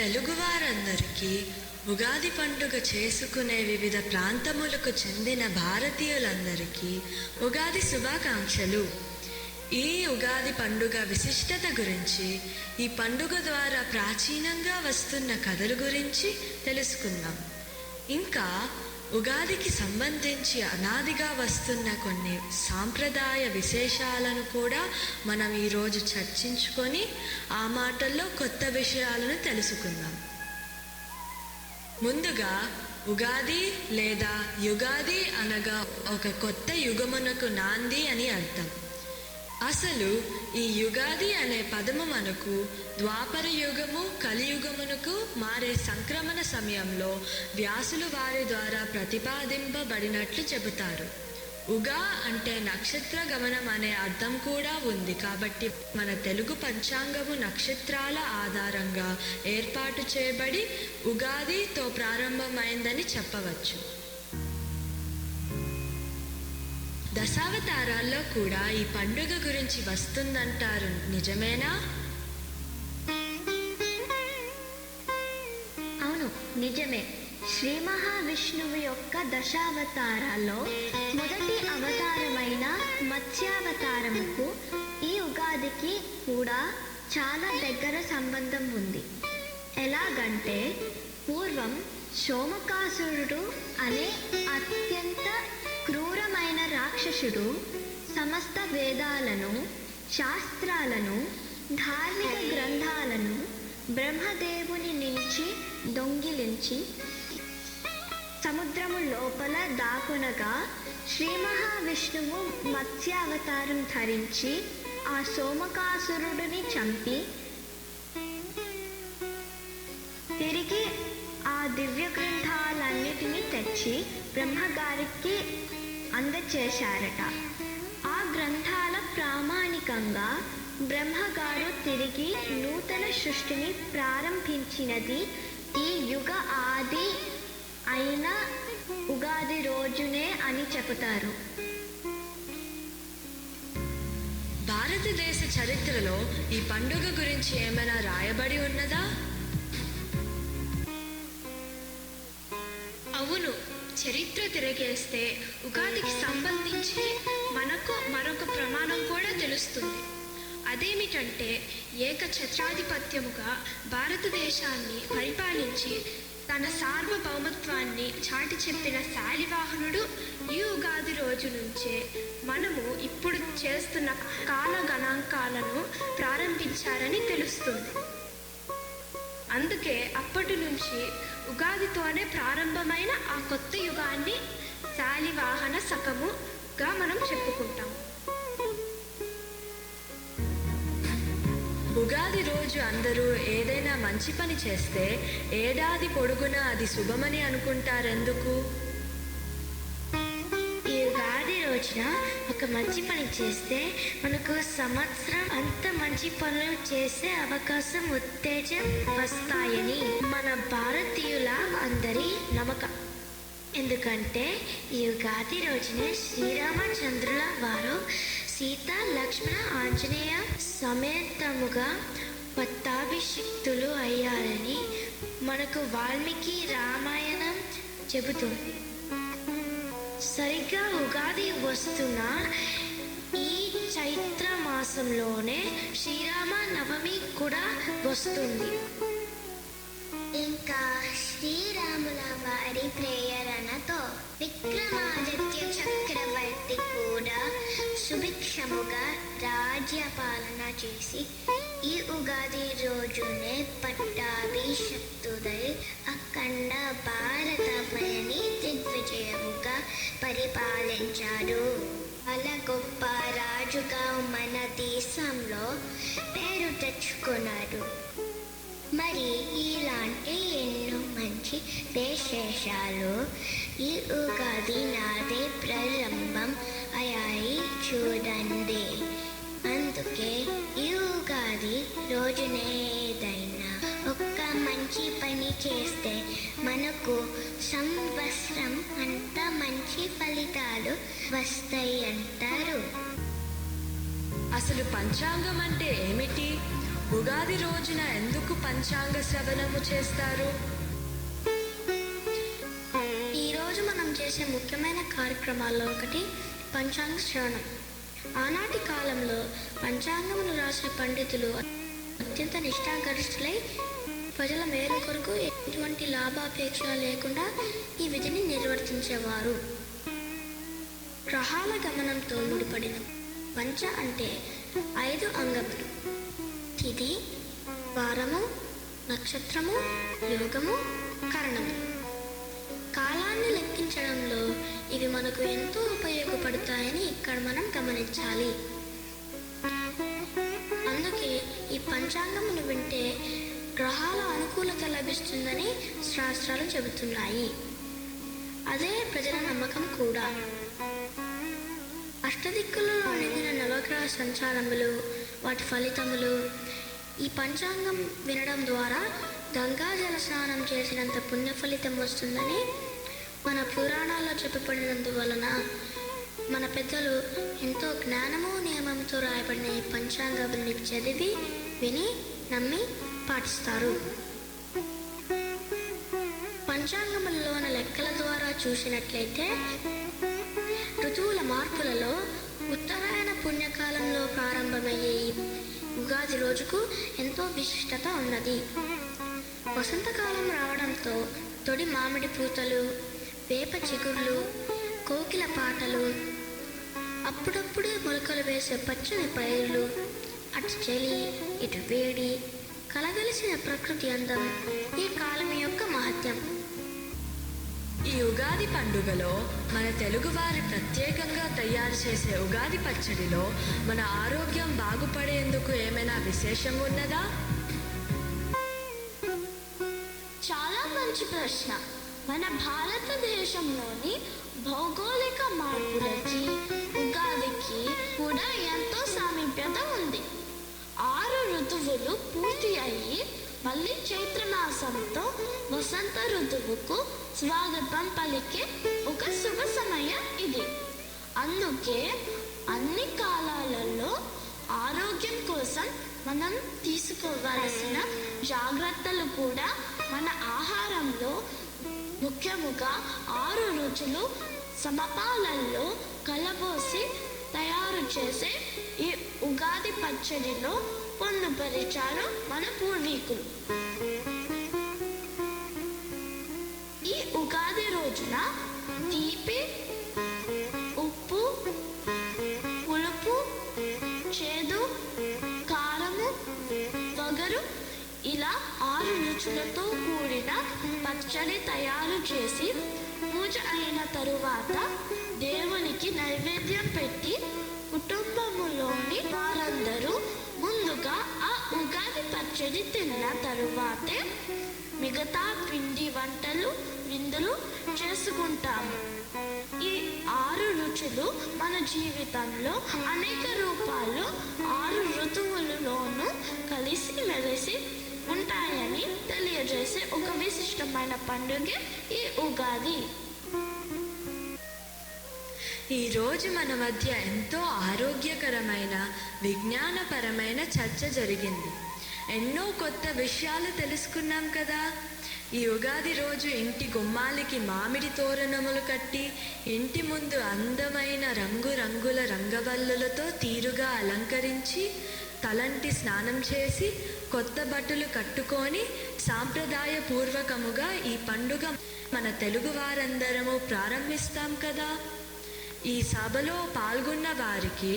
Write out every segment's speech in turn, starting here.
తెలుగువారందరికీ ఉగాది పండుగ చేసుకునే వివిధ ప్రాంతములకు చెందిన భారతీయులందరికీ ఉగాది శుభాకాంక్షలు. ఈ ఉగాది పండుగ విశిష్టత గురించి, ఈ పండుగ ద్వారా ప్రాచీనంగా వస్తున్న కథల గురించి తెలుసుకుందాం. ఇంకా ఉగాదికి సంబంధించి అనాదిగా వస్తున్న కొన్ని సాంప్రదాయ విశేషాలను కూడా మనం ఈరోజు చర్చించుకొని ఆ మాటల్లో కొత్త విషయాలను తెలుసుకుందాం. ముందుగా ఉగాది లేదా యుగాది అనగా ఒక కొత్త యుగమునకు నాంది అని అర్థం. అసలు ఈ యుగాది అనే పదము మనకు ద్వాపర యుగము కలియుగమునకు మారే సంక్రమణ సమయంలో వ్యాసులు వారి ద్వారా ప్రతిపాదింపబడినట్లు చెబుతారు. ఉగా అంటే నక్షత్ర గమనం అనే అర్థం కూడా ఉంది. కాబట్టి మన తెలుగు పంచాంగము నక్షత్రాల ఆధారంగా ఏర్పాటు చేయబడి ఉగాదితో ప్రారంభమైందని చెప్పవచ్చు. దశావతారాల్లో కూడా ఈ పండుగ గురించి వస్తుందంటారు, నిజమేనా? అవును, నిజమే. శ్రీ మహావిష్ణువు యొక్క దశావతారాల్లో మొదటి అవతారమైన మత్స్యావతారముకు ఈ ఉగాదికి కూడా చాలా దగ్గర సంబంధం ఉంది. ఎలాగంటే పూర్వం సోమకాసురుడు అనే అత్యంత క్రూరమైన రాక్షసుడు సమస్త వేదాలను, శాస్త్రాలను, ధార్మిక గ్రంథాలను బ్రహ్మదేవుని నుంచి దొంగిలించి సముద్రము లోపల దాపునగా శ్రీ మహావిష్ణువు మత్స్యావతారం ధరించి ఆ సోమకాసురుడిని చంపి తిరిగి ఆ దివ్య గ్రంథాలన్నిటినీ తెచ్చి బ్రహ్మగారికి అందచేశారట. ఆ గ్రంథాల ప్రామాణికంగా బ్రహ్మగారు తిరిగి నూతన సృష్టిని ప్రారంభించినది ఈ యుగ ఆది అయిన ఉగాది రోజునే అని చెబుతారు. భారతదేశ చరిత్రలో ఈ పండుగ గురించి ఏమైనా రాయబడి ఉన్నదా? అవును, చరిత్ర తిరగేస్తే ఉగాదికి సంబంధించి మనకు మరొక ప్రమాణం కూడా తెలుస్తుంది. అదేమిటంటే ఏకఛత్రాధిపత్యముగా భారతదేశాన్ని పరిపాలించి తన సార్వభౌమత్వాన్ని చాటి చెప్పిన శాలివాహనుడు ఈ ఉగాది రోజు నుంచే మనము ఇప్పుడు చేస్తున్న కాల గణాంకాలను ప్రారంభించారని తెలుస్తుంది. అందుకే అప్పటి నుంచి ఉగాదితోనే ప్రారంభమైన ఆ కొత్త యుగాన్ని శాలివాహన శకముగా మనం చెప్పుకుంటాం. ఉగాది రోజు అందరూ ఏదైనా మంచి పని చేస్తే ఏడాది పొడుగునా అది శుభమని అనుకుంటారెందుకు? ఈ ఉగాది రోజున ఒక మంచి పని చేస్తే మనకు సంవత్సరం అంత మంచి పనులు చేసే అవకాశం, ఉత్తేజం వస్తాయని మన భారతీయుల అందరి నమ్మకం. ఎందుకంటే ఈ ఉగాది రోజున శ్రీరామచంద్రుల వారు సీత, లక్ష్మణ, ఆంజనేయ సమేతముగా పట్టాభిషిక్తులు అయ్యారని మనకు వాల్మీకి రామాయణం చెబుతుంది. సరిగ్గా ఉగాది వస్తున్న ఈ చైత్ర మాసంలోనే శ్రీరామ నవమి కూడా వస్తుంది. ఇంకా శ్రీరాముల వారి ప్రేరణతో విక్రమాదిత్య చక్రవర్తి కూడా సుభిక్షముగా రాజ్యపాలన చేసి ఈ ఉగాది రోజునే పట్టాభిషిక్తుడై అఖండ భారతమని దిగ్విజయముగా పరిపాలించాడు. చాలా గొప్ప రాజుగా మన దేశంలో పేరు తెచ్చుకున్నాడు. మరి ఇలాంటి ఎన్నో మంచి విశేషాలు ఈ ఉగాది నాడే ప్రారంభం అయ్యాయి చూడండి. అందుకే ఈ ఉగాది రోజునే ఏదైనా ఒక్క మంచి పని చేస్తే మనకు సంవత్సరం అంత మంచి ఫలితాలు వస్తాయి అంటారు. అసలు పంచాంగం అంటే ఏమిటి? ఉగాది రోజున ఎందుకు పంచాంగ శ్రవణము చేస్తారు? ఈరోజు మనం చేసే ముఖ్యమైన కార్యక్రమాల్లో ఒకటి పంచాంగ శ్రవణం. ఆనాటి కాలంలో పంచాంగమును రాసే పండితులు అత్యంత నిష్ఠాగరిష్ఠులై ప్రజల మేలు కొరకు ఎటువంటి లాభాపేక్ష లేకుండా ఈ విధిని నిర్వర్తించేవారు. గ్రహాల గమనంతో ముడిపడిన పంచ అంటే 5 అంగములు: తిథి, వారము, నక్షత్రము, యోగము, కరణము. కాలాన్ని లెక్కించడంలో ఇవి మనకు ఎంతో ఉపయోగపడతాయని ఇక్కడ మనం గమనించాలి. అందుకే ఈ పంచాంగమును వింటే గ్రహాల అనుకూలత లభిస్తుందని శాస్త్రాలు చెబుతున్నాయి. అదే ప్రజల నమ్మకం కూడా. అష్టదిక్కులలో నిండిన నవగ్రహ సంచారములు, వాటి ఫలితములు ఈ పంచాంగం వినడం ద్వారా గంగాజల స్నానం చేసినంత పుణ్య ఫలితం వస్తుందని మన పురాణాల్లో చెప్పబడినందువలన మన పెద్దలు ఎంతో జ్ఞానము నియమంతో రాయబడిన ఈ పంచాంగాన్ని చదివి విని నమ్మి పాటిస్తారు. పంచాంగములలోని లెక్కల ద్వారా చూసినట్లయితే ఋతువుల మార్పులలో ఉత్తరాయణ పుణ్యకాలంలో ప్రారంభమయ్యే ఈ ఉగాది రోజుకు ఎంతో విశిష్టత ఉన్నది. వసంతకాలం రావడంతో తొడి మామిడి పూతలు, వేప చిగుర్లు, కోకిల పాటలు, అప్పుడప్పుడే మొలకలు వేసే పచ్చని పైర్లు, అటు చలి ఇటు వేడి కలగలిసిన ప్రకృతి అందం ఈ కాలం యొక్క మహత్యం. ఈ ఉగాది పండుగలో మన తెలుగువారి ప్రత్యేకంగా తయారు చేసే ఉగాది పచ్చడిలో మన ఆరోగ్యం బాగుపడేందుకు ఏమైనా విశేషం ఉన్నదా? చాలా మంచి ప్రశ్న. మన భారతదేశంలోని భౌగోళిక మార్పులకి ఉగాదికి కూడా ఎంతో సామీప్యత ఉంది. 6 ఋతువులు పూర్తి అయ్యి మళ్ళీ చైత్రమాసంతో వసంత ఋతువుకు స్వాగతం పలికే ఒక శుభ సమయం ఇది. అందుకే అన్ని కాలాలలో ఆరోగ్యం కోసం మనం తీసుకోవలసిన జాగ్రత్తలు కూడా మన ఆహారంలో ముఖ్యముగా 6 రుచులు సమపాలల్లో కలబోసి తయారు చేసే ఈ ఉగాది పచ్చడిలో పొందుపరిచారు మన పూర్వీకులు. ఈ ఉగాది రోజున తీపి, ఉప్పు, పులుపు, చేదు, కారము, వగరు ఇలా 6 రుచులతో కూడిన పచ్చడి తయారు చేసి పూజ అయిన తరువాత దేవునికి నైవేద్యం పెట్టి కుటుంబములోని వారందరూ ముందుగా ఆ ఉగాది పచ్చడి తిన్న తరువాతే మిగతా పిండి వంటలు విందులు చేసుకుంటాము. ఈ 6 రుచులు మన జీవితంలో అనేక రూపాల్లో 6 ఋతువులలోనూ కలిసి మెలిసి ఉంటాయని తెలియజేసే ఒక విశిష్టమైన పండుగ ఈ ఉగాది. ఈరోజు మన మధ్య ఎంతో ఆరోగ్యకరమైన విజ్ఞానపరమైన చర్చ జరిగింది. ఎన్నో కొత్త విషయాలు తెలుసుకున్నాం కదా. ఈ ఉగాది రోజు ఇంటి గుమ్మాలకి మామిడి తోరణములు కట్టి ఇంటి ముందు అందమైన రంగురంగుల రంగవల్లులతో తీరుగా అలంకరించి తలంటి స్నానం చేసి కొత్త బట్టలు కట్టుకొని సాంప్రదాయపూర్వకముగా ఈ పండుగ మన తెలుగు వారందరము ప్రారంభిస్తాం కదా. ఈ సభలో పాల్గొన్న వారికి,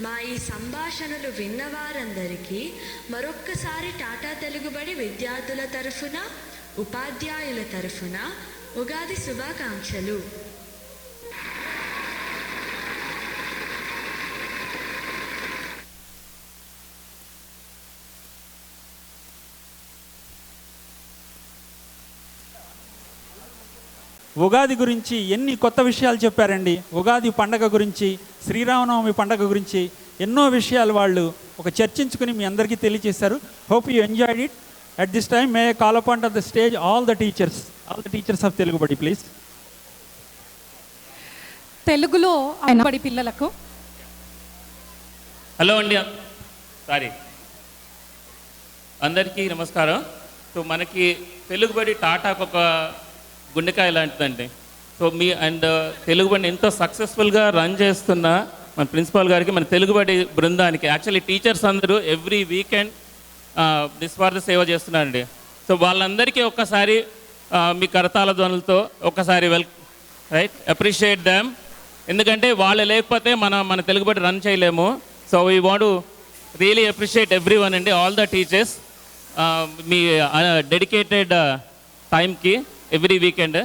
మా ఈ సంభాషణలు విన్న వారందరికీ మరొక్కసారి టాటా తెలుగుబడి విద్యార్థుల తరఫున, ఉపాధ్యాయుల తరఫున ఉగాది శుభాకాంక్షలు. ఉగాది గురించి ఎన్ని కొత్త విషయాలు చెప్పారండి. ఉగాది పండగ గురించి, శ్రీరామనవమి పండగ గురించి ఎన్నో విషయాలు వాళ్ళు ఒక చర్చించుకుని మీ అందరికీ తెలియజేశారు. Hope you enjoyed it. At this time may I call upon the stage all the teachers of Telugubadi please. తెలుగులో తెలుగుబడి పిల్లలకు హలో అండి, సారీ అందరికీ నమస్కారం. సో మనకి తెలుగుబడి టాటాకు ఒక గుండెకాయ లాంటిదండి. సో తెలుగుబడిని ఎంతో సక్సెస్ఫుల్గా రన్ చేస్తున్న మన ప్రిన్సిపాల్ గారికి, మన తెలుగుబడి బృందానికి, యాక్చువల్లీ టీచర్స్ అందరూ ఎవ్రీ వీకెండ్ నిస్వార్థ సేవ చేస్తున్నారండి. సో వాళ్ళందరికీ ఒక్కసారి మీ కరతాళ ధ్వనులతో ఒక్కసారి రైట్ అప్రిషియేట్ దెమ్. ఎందుకంటే వాళ్ళు లేకపోతే మన తెలుగుబడి రన్ చేయలేము. So we want really appreciate every one అండి, ఆల్ ద టీచర్స్ మీ డెడికేటెడ్ టైంకి ఎవ్రీ వీకెండ్.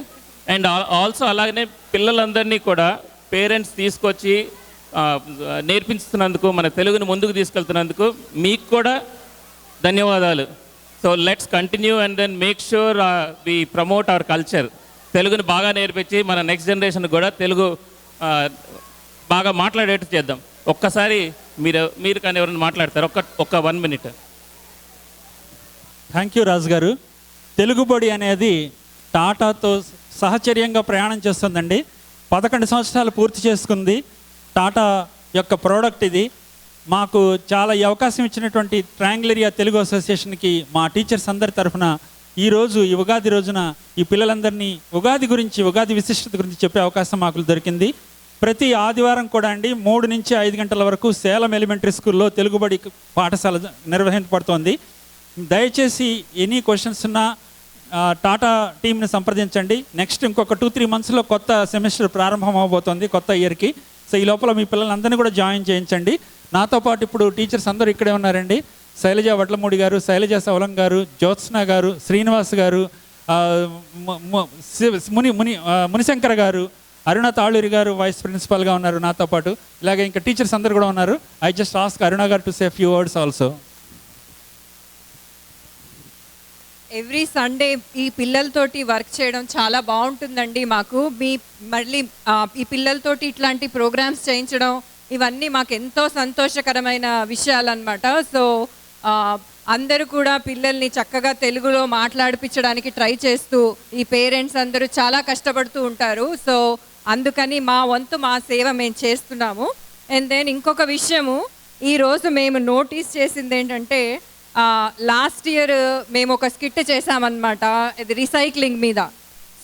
అండ్ ఆల్సో అలాగనే పిల్లలందరినీ కూడా పేరెంట్స్ తీసుకొచ్చి నేర్పిస్తున్నందుకు, మన తెలుగుని ముందుకు తీసుకెళ్తున్నందుకు మీకు కూడా ధన్యవాదాలు. So let's continue and then make sure we promote our culture. తెలుగుని బాగా నేర్పించి మన నెక్స్ట్ జనరేషన్ కూడా తెలుగు బాగా మాట్లాడేట్టు చేద్దాం. ఒక్కసారి మీరు కానీ ఎవరైనా మాట్లాడతారు, ఒక్క 1 minute. థ్యాంక్ యూ రాజు గారు. తెలుగుబడి అనేది టాటాతో సహచర్యంగా ప్రయాణం చేస్తుందండి. 11 సంవత్సరాలు పూర్తి చేసుకుంది. టాటా యొక్క ప్రోడక్ట్ ఇది. మాకు చాలా ఈ అవకాశం ఇచ్చినటువంటి ట్రయాంగిల్ ఏరియా తెలుగు అసోసియేషన్కి మా టీచర్స్ అందరి తరఫున ఈరోజు ఈ ఉగాది రోజున ఈ పిల్లలందరినీ ఉగాది గురించి, ఉగాది విశిష్టత గురించి చెప్పే అవకాశం మాకు దొరికింది. ప్రతి ఆదివారం కూడా అండి 3 నుంచి 5 గంటల వరకు సేలం ఎలిమెంటరీ స్కూల్లో తెలుగుబడి పాఠశాల నిర్వహించబడుతోంది. దయచేసి ఎనీ క్వశ్చన్స్ ఉన్నా టాటా టీంని సంప్రదించండి. నెక్స్ట్ ఇంకొక 2-3 monthsలో కొత్త సెమిస్టర్ ప్రారంభం అవబోతోంది, కొత్త ఇయర్కి. సో ఈ లోపల మీ పిల్లలందరినీ కూడా జాయిన్ చేయించండి. నాతో పాటు ఇప్పుడు టీచర్స్ అందరూ ఇక్కడే ఉన్నారండి. శైలజ వడ్లమూడి గారు, శైలజ సవలం గారు, జ్యోత్స్న గారు, శ్రీనివాస్ గారు, మునిశంకర్ గారు, అరుణ తాళూరి గారు వైస్ ప్రిన్సిపాల్గా ఉన్నారు నాతో పాటు. ఇలాగే ఇంకా టీచర్స్ అందరు కూడా ఉన్నారు. ఐ జస్ట్ ఆస్క్ అరుణ గారు to say few words also. Every Sunday ఈ పిల్లలతోటి వర్క్ చేయడం చాలా బాగుంటుందండి మాకు. మళ్ళీ ఈ పిల్లలతోటి ఇట్లాంటి ప్రోగ్రామ్స్ చేయించడం ఇవన్నీ మాకు ఎంతో సంతోషకరమైన విషయాలన్నమాట. సో అందరూ కూడా పిల్లల్ని చక్కగా తెలుగులో మాట్లాడిపించడానికి ట్రై చేస్తూ ఈ పేరెంట్స్ అందరూ చాలా కష్టపడుతూ ఉంటారు. సో అందుకని మా వంతు మా సేవ మేము చేస్తున్నాము. అండ్ దెన్ ఇంకొక విషయము, ఈరోజు మేము నోటీస్ చేసింది ఏంటంటే, లాస్ట్ ఇయర్ మేము ఒక స్కిట్ చేసామన్నమాట, ఇది రీసైక్లింగ్ మీద.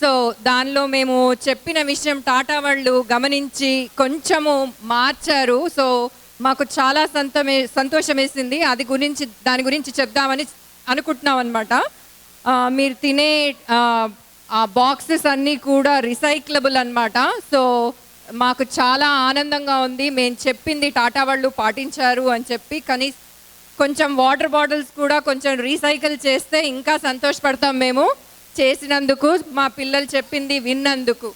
సో దానిలో మేము చెప్పిన విషయం టాటా వాళ్ళు గమనించి కొంచెము మార్చారు. సో మాకు చాలా సంతోషం వేసింది. దాని గురించి చెప్దామని అనుకుంటున్నాం అనమాట. మీరు తినే ఆ బాక్సెస్ అన్నీ కూడా రీసైక్లబుల్ అన్నమాట. సో మాకు చాలా ఆనందంగా ఉంది. మేము చెప్పింది టాటా వాళ్ళు పాటించారు అని చెప్పి. కానీ కొంచెం వాటర్ బాటిల్స్ కూడా కొంచెం రీసైకిల్ చేస్తే ఇంకా సంతోషపడతాం మేము చేసినందుకు, మా పిల్లలు చెప్పింది విన్నందుకు.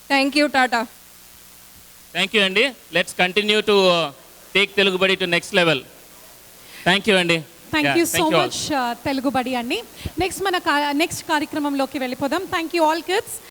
థ్యాంక్ యూ టాటా. థ్యాంక్ యూ అండి. Let's continue to take Telugu Badi to next level. Thank you అండి. Thank you so much Telugu Badi అండి. నెక్స్ట్ కార్యక్రమంలోకి వెళ్ళిపోదాం. Thank you all kids.